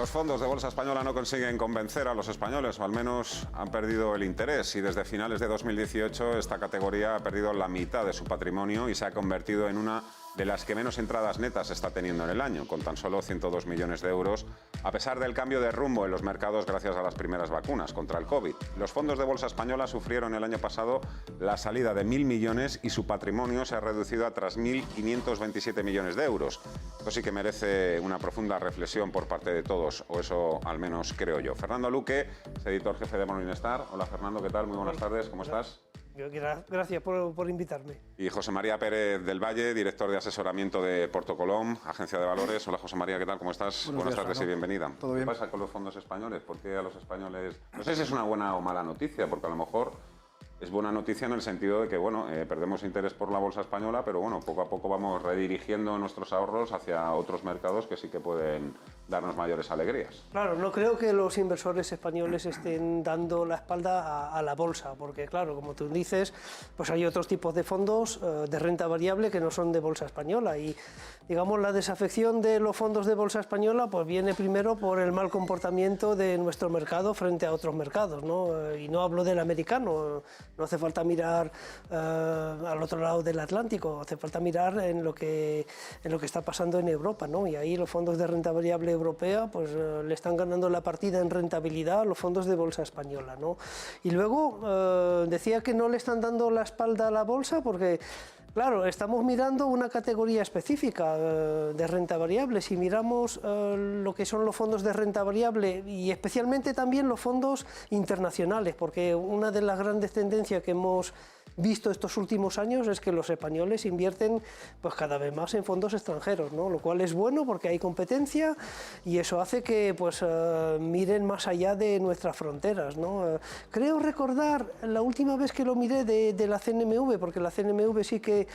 Los fondos de bolsa española no consiguen convencer a los españoles, o al menos han perdido el interés, y desde finales de 2018 esta categoría ha perdido la mitad de su patrimonio y se ha convertido en una de las que menos entradas netas está teniendo en el año, con tan solo 102 millones de euros, a pesar del cambio de rumbo en los mercados gracias a las primeras vacunas contra el COVID. Los fondos de bolsa española sufrieron el año pasado la salida de 1.000 millones y su patrimonio se ha reducido a 3.527 millones de euros. Esto sí que merece una profunda reflexión por parte de todos, o eso al menos creo yo. Fernando Luque es editor jefe de Morningstar. Hola Fernando, ¿qué tal? Muy buenas tardes, ¿cómo estás? Gracias por invitarme. Y José María Pérez del Valle, director de asesoramiento de Porto Colom, agencia de valores. Hola José María, ¿qué tal? ¿Cómo estás? Buenas tardes y bienvenida. ¿Todo bien? ¿Qué pasa con los fondos españoles? ¿Por qué a los españoles...? No sé si es una buena o mala noticia, porque a lo mejor es buena noticia en el sentido de que, bueno, perdemos interés por la bolsa española, pero bueno, poco a poco vamos redirigiendo nuestros ahorros hacia otros mercados que sí que pueden darnos mayores alegrías. Claro, no creo que los inversores españoles estén dando la espalda a la bolsa, porque claro, como tú dices, pues hay otros tipos de fondos de renta variable que no son de bolsa española, y digamos la desafección de los fondos de bolsa española pues viene primero por el mal comportamiento de nuestro mercado frente a otros mercados, ¿no? Y no hablo del americano, no hace falta mirar al otro lado del Atlántico, hace falta mirar en lo que está pasando en Europa, ¿no? Y ahí los fondos de renta variable europea pues le están ganando la partida en rentabilidad a los fondos de bolsa española, ¿no? Y luego decía que no le están dando la espalda a la bolsa porque, claro, estamos mirando una categoría específica de renta variable. Si miramos lo que son los fondos de renta variable y especialmente también los fondos internacionales, porque una de las grandes tendencias que hemos visto estos últimos años es que los españoles invierten pues cada vez más en fondos extranjeros, ¿no? Lo cual es bueno porque hay competencia y eso hace que pues miren más allá de nuestras fronteras, ¿no? Creo recordar la última vez que lo miré de la CNMV, porque la CNMV sí que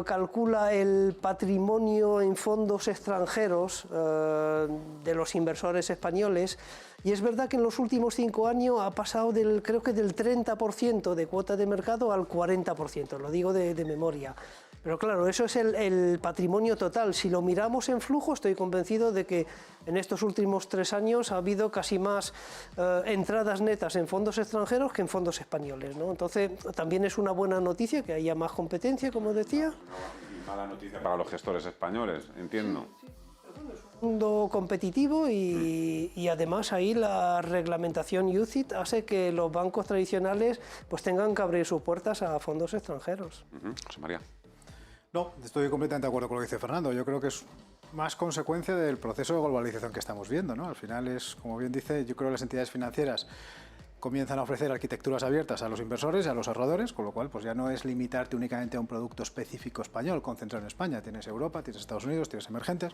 calcula el patrimonio en fondos extranjeros de los inversores españoles, y es verdad que en los últimos 5 años ha pasado creo que del 30% de cuota de mercado al 40%, lo digo de memoria. Pero claro, eso es el patrimonio total. Si lo miramos en flujo, estoy convencido de que en estos últimos 3 años ha habido casi más entradas netas en fondos extranjeros que en fondos españoles, ¿no? Entonces, también es una buena noticia que haya más competencia, como decía. Y mala noticia para los gestores españoles, entiendo. Sí. Un mundo competitivo y además ahí la reglamentación UCITS hace que los bancos tradicionales pues tengan que abrir sus puertas a fondos extranjeros. José María. No, estoy completamente de acuerdo con lo que dice Fernando. Yo creo que es más consecuencia del proceso de globalización que estamos viendo, ¿no? Al final es, como bien dice, yo creo que las entidades financieras comienzan a ofrecer arquitecturas abiertas a los inversores y a los ahorradores, con lo cual pues ya no es limitarte únicamente a un producto específico español concentrado en España. Tienes Europa, tienes Estados Unidos, tienes emergentes.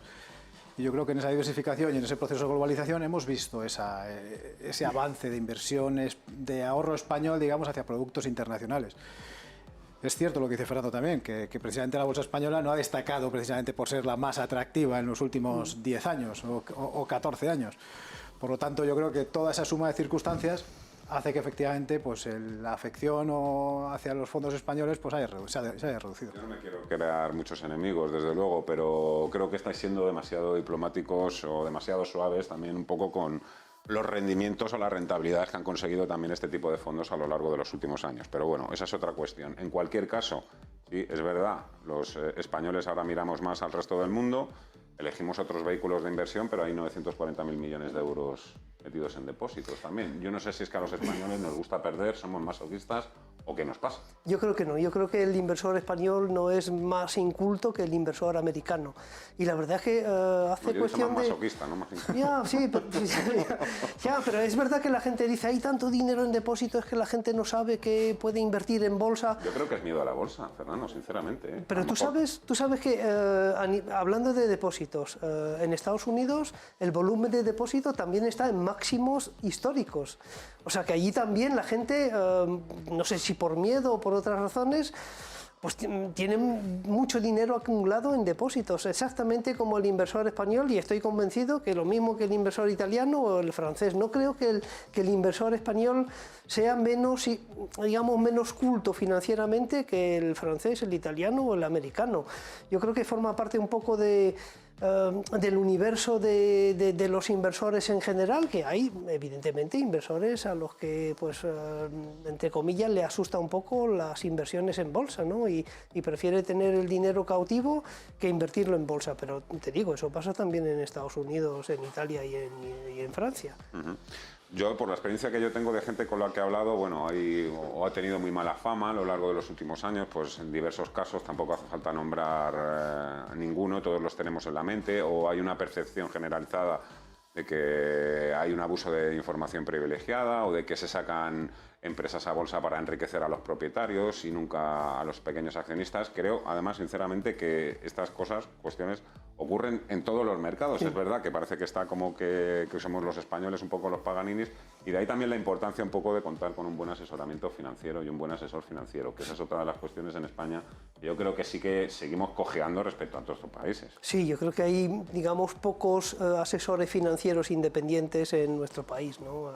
Y yo creo que en esa diversificación y en ese proceso de globalización hemos visto ese avance de inversiones, de ahorro español, digamos, hacia productos internacionales. Es cierto lo que dice Fernando también, que precisamente la bolsa española no ha destacado precisamente por ser la más atractiva en los últimos 10 años o 14 años. Por lo tanto, yo creo que toda esa suma de circunstancias hace que efectivamente pues, la afección hacia los fondos españoles pues, se haya reducido. Yo no me quiero crear muchos enemigos, desde luego, pero creo que estáis siendo demasiado diplomáticos o demasiado suaves también un poco con los rendimientos o las rentabilidades que han conseguido también este tipo de fondos a lo largo de los últimos años. Pero bueno, esa es otra cuestión. En cualquier caso, sí, es verdad, los españoles ahora miramos más al resto del mundo, elegimos otros vehículos de inversión, pero hay 940.000 millones de euros metidos en depósitos también. Yo no sé si es que a los españoles nos gusta perder, somos masoquistas o qué nos pasa. Yo creo que no, yo creo que el inversor español no es más inculto que el inversor americano. Y la verdad es que hace yo cuestión más de... masoquista, no más inculto. Pero es verdad que la gente dice, hay tanto dinero en depósitos que la gente no sabe que puede invertir en bolsa. Yo creo que es miedo a la bolsa, Fernando, sinceramente. Pero tú sabes que, hablando de depósitos, en Estados Unidos el volumen de depósito también está en máximos históricos. O sea que allí también la gente, no sé si por miedo o por otras razones, pues tienen mucho dinero acumulado en depósitos, exactamente como el inversor español, y estoy convencido que lo mismo que el inversor italiano o el francés. No creo que el inversor español sea menos, digamos, menos culto financieramente que el francés, el italiano o el americano. Yo creo que forma parte un poco de del universo de los inversores en general, que hay evidentemente inversores a los que, pues, entre comillas, le asusta un poco las inversiones en bolsa, ¿no? Y prefiere tener el dinero cautivo que invertirlo en bolsa. Pero te digo, eso pasa también en Estados Unidos, en Italia y en Francia. Yo, por la experiencia que yo tengo de gente con la que he hablado, bueno, ha tenido muy mala fama a lo largo de los últimos años, pues en diversos casos, tampoco hace falta nombrar ninguno, todos los tenemos en la mente, o hay una percepción generalizada de que hay un abuso de información privilegiada o de que se sacan empresas a bolsa para enriquecer a los propietarios y nunca a los pequeños accionistas. Creo, además, sinceramente, que estas cuestiones ocurren en todos los mercados. Sí. Es verdad que parece que está como que somos los españoles un poco los paganinis, y de ahí también la importancia un poco de contar con un buen asesoramiento financiero y un buen asesor financiero, que esa es otra de las cuestiones en España. Yo creo que sí que seguimos cojeando respecto a otros países. Sí, yo creo que hay, digamos, pocos asesores financieros independientes en nuestro país, ¿no?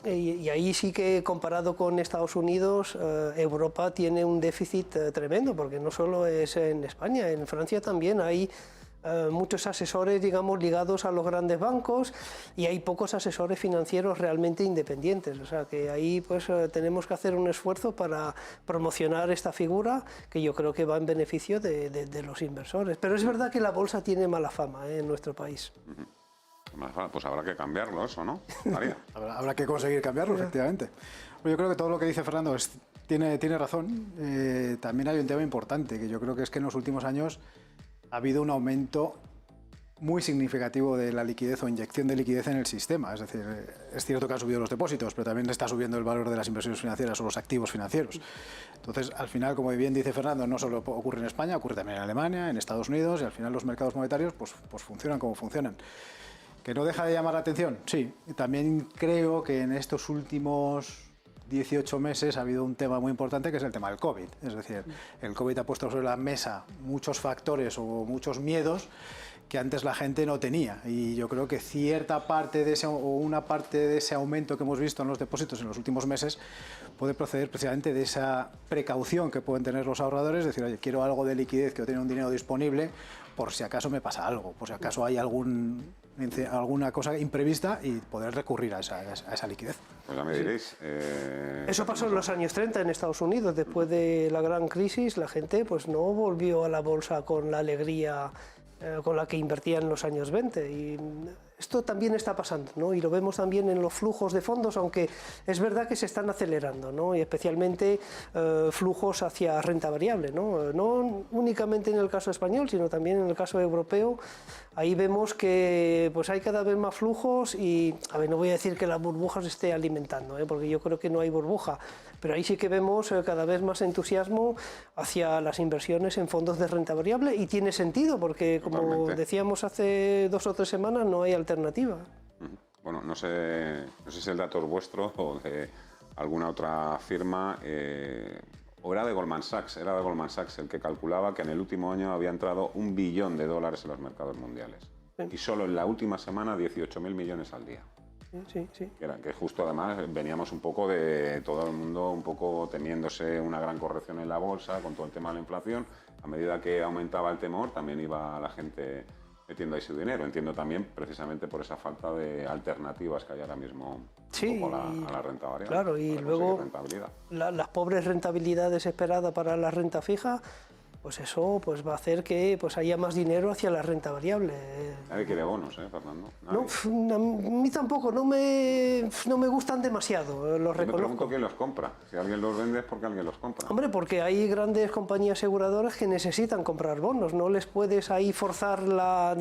Y ahí sí que, comparado con Estados Unidos, Europa tiene un déficit tremendo, porque no solo es en España, en Francia también hay muchos asesores, digamos, ligados a los grandes bancos, y hay pocos asesores financieros realmente independientes. O sea que ahí, pues, tenemos que hacer un esfuerzo para promocionar esta figura, que yo creo que va en beneficio de los inversores. Pero es verdad que la bolsa tiene mala fama en nuestro país. Pues habrá que cambiarlo eso, ¿no? Habrá que conseguir cambiarlo, efectivamente. Yo creo que todo lo que dice Fernando tiene razón. También hay un tema importante, que yo creo que es que en los últimos años ha habido un aumento muy significativo de la liquidez o inyección de liquidez en el sistema. Es decir, es cierto que han subido los depósitos, pero también está subiendo el valor de las inversiones financieras o los activos financieros. Entonces, al final, como bien dice Fernando, no solo ocurre en España, ocurre también en Alemania, en Estados Unidos, y al final los mercados monetarios pues funcionan como funcionan. ¿Que no deja de llamar la atención? Sí. Y también creo que en estos últimos 18 meses ha habido un tema muy importante, que es el tema del COVID. Es decir, el COVID ha puesto sobre la mesa muchos factores o muchos miedos que antes la gente no tenía. Y yo creo que cierta parte de ese, o una parte de ese aumento que hemos visto en los depósitos en los últimos meses puede proceder precisamente de esa precaución que pueden tener los ahorradores, es decir, oye, quiero algo de liquidez, quiero tener un dinero disponible por si acaso me pasa algo, por si acaso hay alguna cosa imprevista, y poder recurrir a esa liquidez. Pues ya me diréis. Eso pasó en los años 30 en Estados Unidos. Después de la gran crisis, la gente, pues, no volvió a la bolsa con la alegría con la que invertía en los años 20. Y esto también está pasando, ¿no? Y lo vemos también en los flujos de fondos, aunque es verdad que se están acelerando, ¿no? Y especialmente flujos hacia renta variable, ¿no? No únicamente en el caso español, sino también en el caso europeo. Ahí vemos que, pues, hay cada vez más flujos y, a ver, no voy a decir que la burbuja se esté alimentando, porque yo creo que no hay burbuja, pero ahí sí que vemos cada vez más entusiasmo hacia las inversiones en fondos de renta variable, y tiene sentido porque, como decíamos hace 2 o 3 semanas, no hay alternativa. Bueno, no sé si el dato es vuestro o de alguna otra firma, o era de Goldman Sachs el que calculaba que en el último año había entrado $1 billón en los mercados mundiales. Sí. Y solo en la última semana 18.000 millones al día. Sí. Que justo, además, veníamos un poco de todo el mundo un poco temiéndose una gran corrección en la bolsa con todo el tema de la inflación. A medida que aumentaba el temor, también iba la gente metiendo ahí su dinero. Entiendo también, precisamente por esa falta de alternativas que hay ahora mismo, un poco a la renta variable. Claro, y luego las pobres rentabilidades esperadas para la renta fija, pues eso, pues va a hacer que, pues, haya más dinero hacia la renta variable. Nadie quiere bonos, Fernando. No, a mí tampoco, no me gustan demasiado, los reconozco. Me pregunto quién los compra. Si alguien los vende es porque alguien los compra. Hombre, porque hay grandes compañías aseguradoras que necesitan comprar bonos. No les puedes ahí forzar la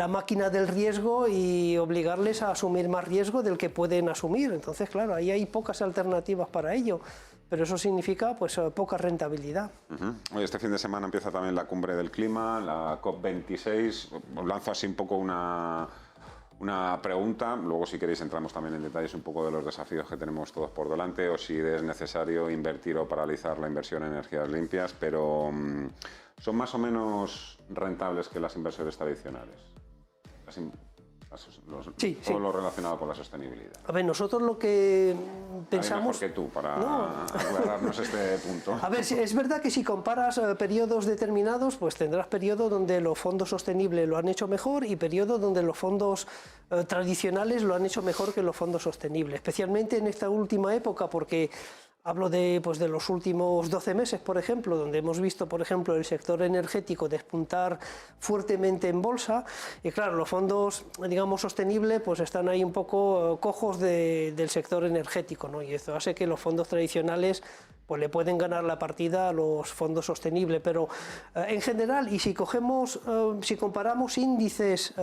máquina del riesgo y obligarles a asumir más riesgo del que pueden asumir. Entonces, claro, ahí hay pocas alternativas para ello. Pero eso significa, pues, poca rentabilidad. Hoy, este fin de semana, empieza también la cumbre del clima, la COP26. Os lanzo así un poco una pregunta. Luego, si queréis, entramos también en detalles un poco de los desafíos que tenemos todos por delante, o si es necesario invertir o paralizar la inversión en energías limpias. Pero ¿son más o menos rentables que las inversiones tradicionales? Sí, todo lo relacionado con la sostenibilidad. A ver, nosotros lo que pensamos... Mejor que tú, para aclararnos este punto. A ver, es verdad que si comparas periodos determinados, pues tendrás periodos donde los fondos sostenibles lo han hecho mejor y periodos donde los fondos tradicionales lo han hecho mejor que los fondos sostenibles, especialmente en esta última época, porque hablo de los últimos 12 meses, por ejemplo, donde hemos visto, por ejemplo, el sector energético despuntar fuertemente en bolsa, y claro, los fondos, digamos, sostenibles, pues están ahí un poco cojos del sector energético, ¿no? Y esto hace que los fondos tradicionales pues le pueden ganar la partida a los fondos sostenibles, pero en general, y si comparamos índices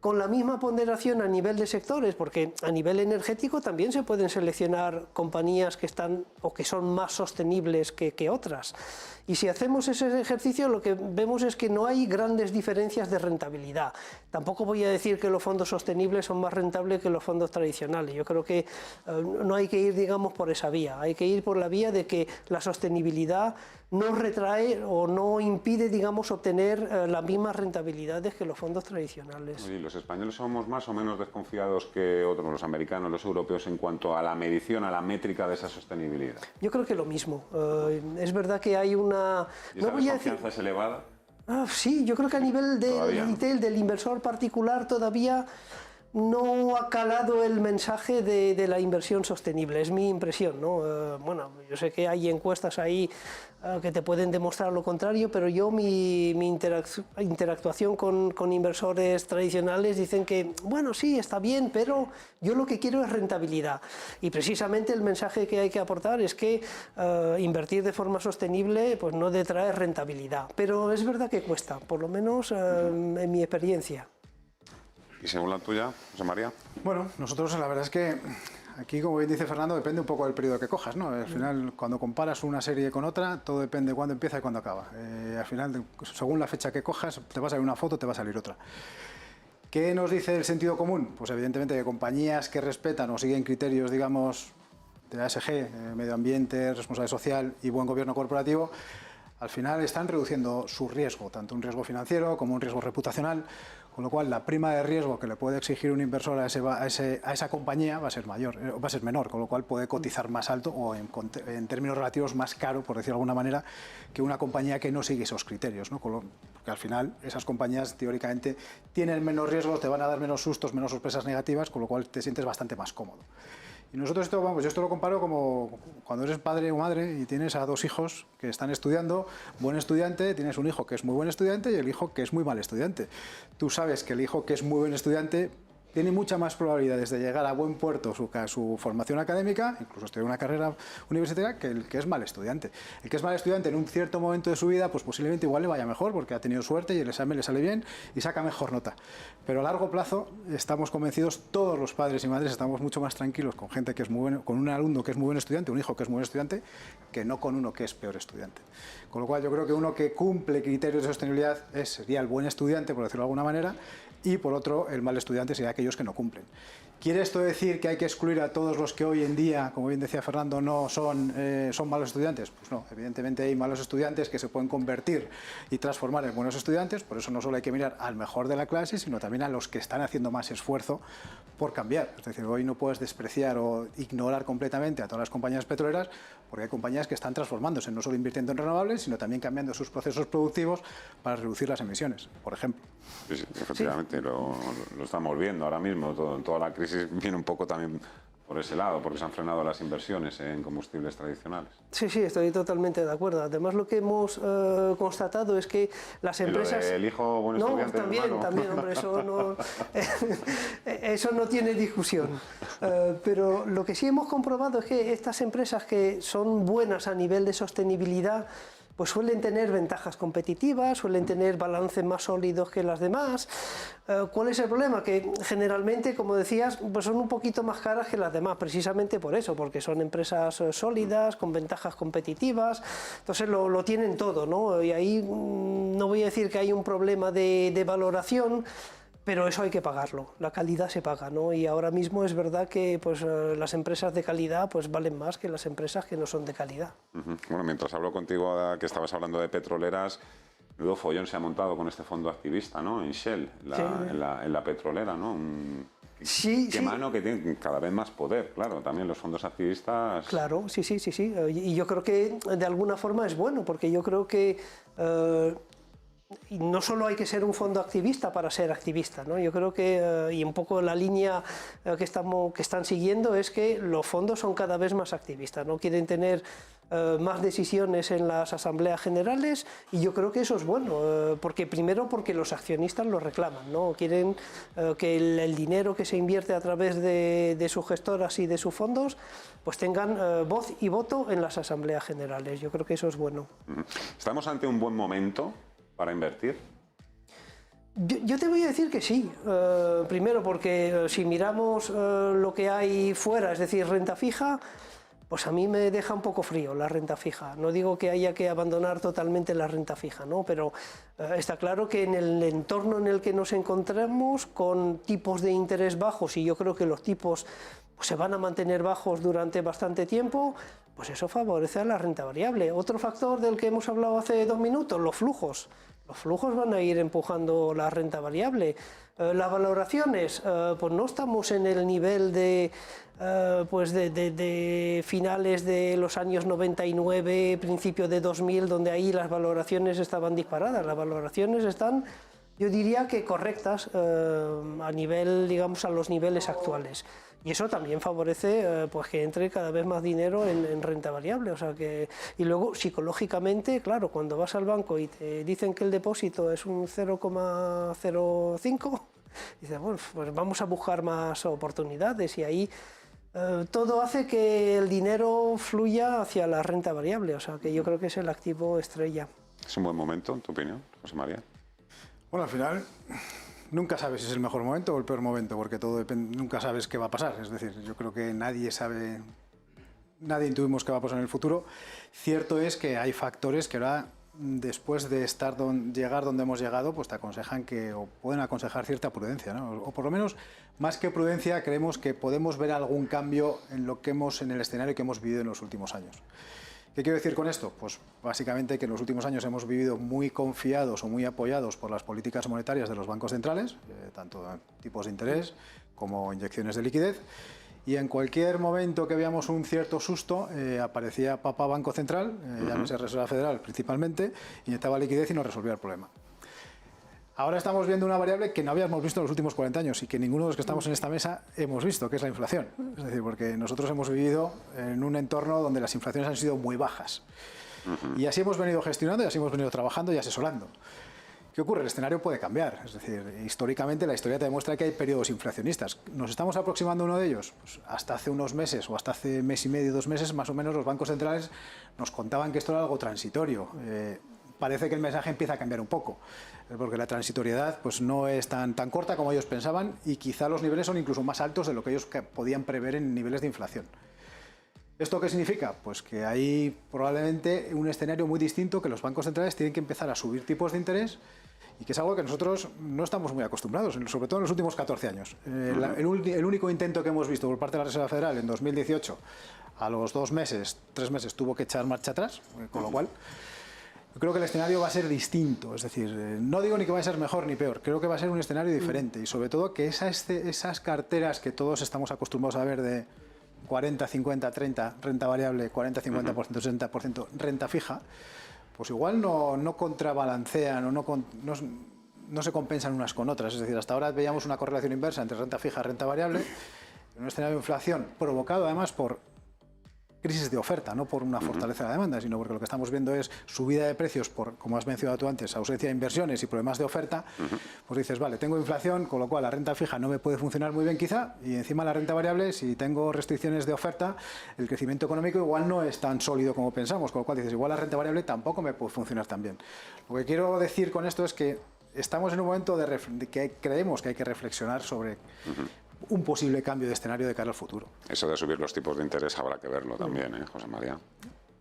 con la misma ponderación a nivel de sectores, porque a nivel energético también se pueden seleccionar compañías que están o que son más sostenibles que otras. Y si hacemos ese ejercicio, lo que vemos es que no hay grandes diferencias de rentabilidad. Tampoco voy a decir que los fondos sostenibles son más rentables que los fondos tradicionales. Yo creo que no hay que ir, digamos, por esa vía. Hay que ir por la vía de que la sostenibilidad no retrae o no impide, digamos, obtener las mismas rentabilidades que los fondos tradicionales. ¿Y los españoles somos más o menos desconfiados que otros, los americanos, los europeos, en cuanto a la medición, a la métrica de esa sostenibilidad? Yo creo que lo mismo. Es verdad que hay una... ¿Y esa desconfianza es elevada? Sí, yo creo que a nivel del retail, del inversor particular, todavía no ha calado el mensaje de la inversión sostenible, es mi impresión, ¿no? Bueno, yo sé que hay encuestas ahí que te pueden demostrar lo contrario, pero yo mi interactuación con inversores tradicionales dicen que, bueno, sí, está bien, pero yo lo que quiero es rentabilidad. Y precisamente el mensaje que hay que aportar es que invertir de forma sostenible pues no detrae rentabilidad, pero es verdad que cuesta, por lo menos en mi experiencia. ¿Y según la tuya, José María? Bueno, nosotros la verdad es que aquí, como bien dice Fernando, depende un poco del periodo que cojas, ¿no? Al final, cuando comparas una serie con otra, todo depende de cuándo empieza y cuándo acaba. Al final, según la fecha que cojas, te va a salir una foto, te va a salir otra. ¿Qué nos dice el sentido común? Pues evidentemente que compañías que respetan o siguen criterios, digamos, de ASG, medio ambiente, responsabilidad social y buen gobierno corporativo, al final están reduciendo su riesgo, tanto un riesgo financiero como un riesgo reputacional, con lo cual la prima de riesgo que le puede exigir un inversor a esa compañía va a ser menor, con lo cual puede cotizar más alto o en términos relativos más caro, por decirlo de alguna manera, que una compañía que no sigue esos criterios, ¿no? Porque al final esas compañías teóricamente tienen menos riesgos, te van a dar menos sustos, menos sorpresas negativas, con lo cual te sientes bastante más cómodo. Y nosotros yo esto lo comparo como cuando eres padre o madre y tienes a dos hijos que están estudiando, buen estudiante, tienes un hijo que es muy buen estudiante y el hijo que es muy mal estudiante. Tú sabes que el hijo que es muy buen estudiante tiene mucha más probabilidades de llegar a buen puerto su formación académica, incluso estudiar una carrera universitaria, que el que es mal estudiante. El que es mal estudiante en un cierto momento de su vida, pues posiblemente igual le vaya mejor porque ha tenido suerte y el examen le sale bien y saca mejor nota. Pero a largo plazo estamos convencidos, todos los padres y madres estamos mucho más tranquilos con gente que es muy bueno, con un alumno que es muy buen estudiante, un hijo que es muy buen estudiante, que no con uno que es peor estudiante. Con lo cual yo creo que uno que cumple criterios de sostenibilidad sería el buen estudiante, por decirlo de alguna manera, y por otro, el mal estudiante sería aquellos que no cumplen. ¿Quiere esto decir que hay que excluir a todos los que hoy en día, como bien decía Fernando, no son malos estudiantes? Pues no, evidentemente hay malos estudiantes que se pueden convertir y transformar en buenos estudiantes, por eso no solo hay que mirar al mejor de la clase, sino también a los que están haciendo más esfuerzo por cambiar. Es decir, hoy no puedes despreciar o ignorar completamente a todas las compañías petroleras, porque hay compañías que están transformándose, no solo invirtiendo en renovables, sino también cambiando sus procesos productivos para reducir las emisiones, por ejemplo. Sí, efectivamente, sí. Lo estamos viendo ahora mismo, toda la crisis viene un poco también por ese lado, porque se han frenado las inversiones en combustibles tradicionales. Sí, estoy totalmente de acuerdo. Además, lo que hemos constatado es que las empresas... ¿El hijo buen estudiante? También, hombre, eso no tiene discusión. Pero lo que sí hemos comprobado es que estas empresas que son buenas a nivel de sostenibilidad, pues suelen tener ventajas competitivas, suelen tener balances más sólidos que las demás. ¿Cuál es el problema? Que generalmente, como decías, pues son un poquito más caras que las demás, precisamente por eso, porque son empresas sólidas, con ventajas competitivas, entonces lo tienen todo, ¿no? Y ahí no voy a decir que hay un problema de valoración, pero eso hay que pagarlo, la calidad se paga, ¿no? Y ahora mismo es verdad que pues, las empresas de calidad pues, valen más que las empresas que no son de calidad. Bueno, mientras hablo contigo, que estabas hablando de petroleras, Menudo follón se ha montado con este fondo activista, ¿no? En Shell, en la petrolera, ¿no? Qué mano que tienen cada vez más poder, claro, también los fondos activistas. Claro, sí. Y yo creo que de alguna forma es bueno, porque yo creo que no solo hay que ser un fondo activista para ser activista, ¿no? Yo creo que, y un poco la línea que están siguiendo es que los fondos son cada vez más activistas, ¿no? Quieren tener más decisiones en las asambleas generales, y yo creo que eso es bueno, porque los accionistas lo reclaman, ¿no? Quieren que el dinero que se invierte a través de sus gestoras y de sus fondos pues tengan voz y voto en las asambleas generales. Yo creo que eso es bueno. ¿Estamos ante un buen momento para invertir? Yo te voy a decir que sí. Primero porque si miramos lo que hay fuera, es decir, renta fija, pues a mí me deja un poco frío la renta fija. No digo que haya que abandonar totalmente la renta fija, ¿no? Pero está claro que en el entorno en el que nos encontramos, con tipos de interés bajos, y yo creo que los tipos pues, se van a mantener bajos durante bastante tiempo, pues eso favorece a la renta variable. Otro factor del que hemos hablado hace 2 minutos, los flujos. Los flujos van a ir empujando la renta variable. Las valoraciones, pues no estamos en el nivel de finales de los años 99, principio de 2000, donde ahí las valoraciones estaban disparadas. Las valoraciones están, yo diría que correctas a nivel, digamos, a los niveles actuales. Y eso también favorece pues que entre cada vez más dinero en renta variable. O sea que, y luego, psicológicamente, claro, cuando vas al banco y te dicen que el depósito es un 0,05, dices, bueno, pues vamos a buscar más oportunidades, y ahí todo hace que el dinero fluya hacia la renta variable. O sea que yo creo que es el activo estrella. ¿Es un buen momento, en tu opinión, José María? Bueno, al final nunca sabes si es el mejor momento o el peor momento, porque todo depende, nunca sabes qué va a pasar. Es decir, yo creo que nadie intuimos qué va a pasar en el futuro. Cierto es que hay factores que ahora, después de llegar donde hemos llegado, pues te aconsejan o pueden aconsejar cierta prudencia, ¿no? O por lo menos, más que prudencia, creemos que podemos ver algún cambio en el escenario que hemos vivido en los últimos años. ¿Qué quiero decir con esto? Pues básicamente que en los últimos años hemos vivido muy confiados o muy apoyados por las políticas monetarias de los bancos centrales, tanto tipos de interés como inyecciones de liquidez, y en cualquier momento que veamos un cierto susto, aparecía papá Banco Central, llámese Reserva Federal principalmente, inyectaba liquidez y nos resolvía el problema. Ahora estamos viendo una variable que no habíamos visto en los últimos 40 años y que ninguno de los que estamos en esta mesa hemos visto, que es la inflación. Es decir, porque nosotros hemos vivido en un entorno donde las inflaciones han sido muy bajas. Y así hemos venido gestionando y así hemos venido trabajando y asesorando. ¿Qué ocurre? El escenario puede cambiar. Es decir, históricamente la historia te demuestra que hay periodos inflacionistas. ¿Nos estamos aproximando a uno de ellos? Pues hasta hace unos meses o hasta hace mes y medio, 2 meses, más o menos, los bancos centrales nos contaban que esto era algo transitorio. Parece que el mensaje empieza a cambiar un poco, porque la transitoriedad pues, no es tan corta como ellos pensaban, y quizá los niveles son incluso más altos de lo que ellos podían prever en niveles de inflación. ¿Esto qué significa? Pues que hay probablemente un escenario muy distinto, que los bancos centrales tienen que empezar a subir tipos de interés, y que es algo que nosotros no estamos muy acostumbrados, sobre todo en los últimos 14 años. El único intento que hemos visto por parte de la Reserva Federal en 2018, a los 2 meses, 3 meses, tuvo que echar marcha atrás, con lo cual yo creo que el escenario va a ser distinto. Es decir, no digo ni que va a ser mejor ni peor, creo que va a ser un escenario diferente, y sobre todo que esas carteras que todos estamos acostumbrados a ver de 40, 50, 30 renta variable, 40, 50%, 60% renta fija, pues igual no contrabalancean o no se compensan unas con otras. Es decir, hasta ahora veíamos una correlación inversa entre renta fija y renta variable, en un escenario de inflación provocado además por crisis de oferta, no por una fortaleza de la demanda, sino porque lo que estamos viendo es subida de precios por, como has mencionado tú antes, ausencia de inversiones y problemas de oferta. Pues dices, vale, tengo inflación, con lo cual la renta fija no me puede funcionar muy bien quizá, y encima la renta variable, si tengo restricciones de oferta, el crecimiento económico igual no es tan sólido como pensamos, con lo cual dices, igual la renta variable tampoco me puede funcionar tan bien. Lo que quiero decir con esto es que estamos en un momento de que creemos que hay que reflexionar sobre un posible cambio de escenario de cara al futuro. Eso de subir los tipos de interés habrá que verlo también, José María.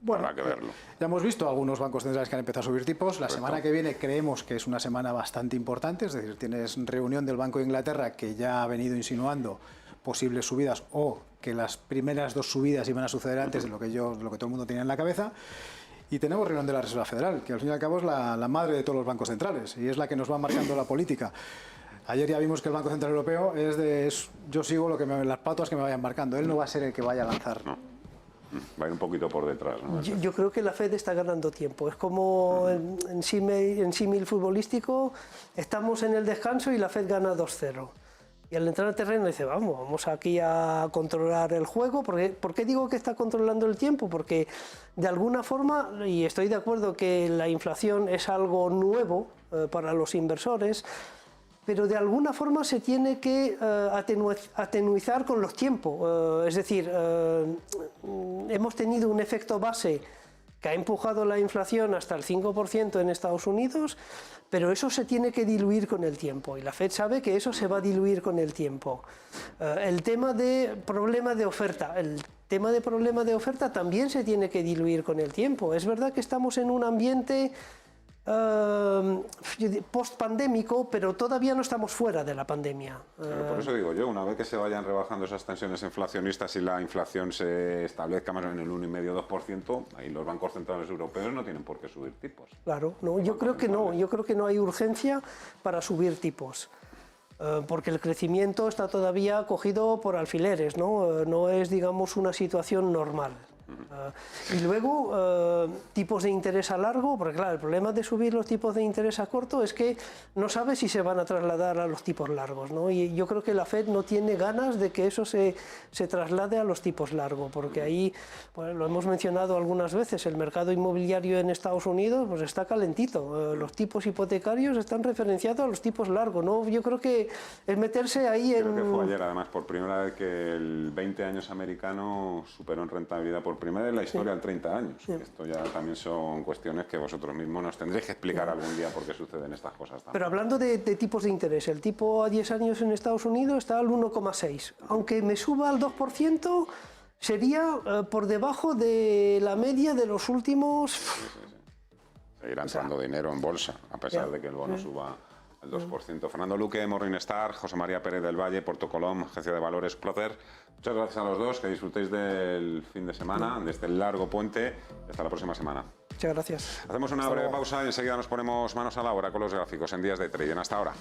Bueno, habrá que verlo. Ya hemos visto algunos bancos centrales que han empezado a subir tipos. La Correcto. semana que viene creemos que es una semana bastante importante, es decir, tienes reunión del Banco de Inglaterra, que ya ha venido insinuando posibles subidas, o que las primeras 2 subidas iban a suceder antes de lo que todo el mundo tenía en la cabeza. Y tenemos reunión de la Reserva Federal, que al fin y al cabo es la madre de todos los bancos centrales y es la que nos va marcando la política. Ayer ya vimos que el Banco Central Europeo yo sigo las pautas que me vayan marcando. Él no va a ser el que vaya a lanzar. No. Va a ir un poquito por detrás, ¿no? Yo creo que la Fed está ganando tiempo. Es como en símil futbolístico, estamos en el descanso y la Fed gana 2-0. Y al entrar al terreno dice, vamos aquí a controlar el juego. ¿Por qué digo que está controlando el tiempo? Porque de alguna forma, y estoy de acuerdo que la inflación es algo nuevo para los inversores, pero de alguna forma se tiene que atenuizar con los tiempos. Es decir, hemos tenido un efecto base que ha empujado la inflación hasta el 5% en Estados Unidos, pero eso se tiene que diluir con el tiempo y la Fed sabe que eso se va a diluir con el tiempo. El tema de problema de oferta, también se tiene que diluir con el tiempo. Es verdad que estamos en un ambiente post-pandémico, pero todavía no estamos fuera de la pandemia. Por eso digo yo, una vez que se vayan rebajando esas tensiones inflacionistas y la inflación se establezca más en el 1,5-2%, ahí los bancos centrales europeos no tienen por qué subir tipos. Claro, no, yo creo que no hay urgencia para subir tipos. Porque el crecimiento está todavía cogido por alfileres, no es, digamos, una situación normal. Y luego, tipos de interés a largo, porque claro, el problema de subir los tipos de interés a corto es que no sabe si se van a trasladar a los tipos largos, ¿no? Y yo creo que la Fed no tiene ganas de que eso se traslade a los tipos largos, porque ahí, pues, lo hemos mencionado algunas veces, el mercado inmobiliario en Estados Unidos pues está calentito, los tipos hipotecarios están referenciados a los tipos largos, ¿no? Yo creo que es meterse ahí Creo que fue ayer, además, por primera vez que el 20 años americano superó en rentabilidad por primera vez en la historia del 30 años. Sí. Esto ya también son cuestiones que vosotros mismos nos tendréis que explicar algún día por qué suceden estas cosas también. Pero hablando de tipos de interés, el tipo a 10 años en Estados Unidos está al 1,6. Aunque me suba al 2%, sería por debajo de la media de los últimos... Sí. Seguirá entrando dinero en bolsa, a pesar de que el bono suba el 2%. Fernando Luque, Morningstar, José María Pérez del Valle, Porto Colom, Agencia de Valores, placer. Muchas gracias a los dos, que disfrutéis del fin de semana, de este largo puente. Hasta la próxima semana. Muchas gracias. Hacemos una breve pausa y enseguida nos ponemos manos a la obra con los gráficos en días de trading. Hasta ahora.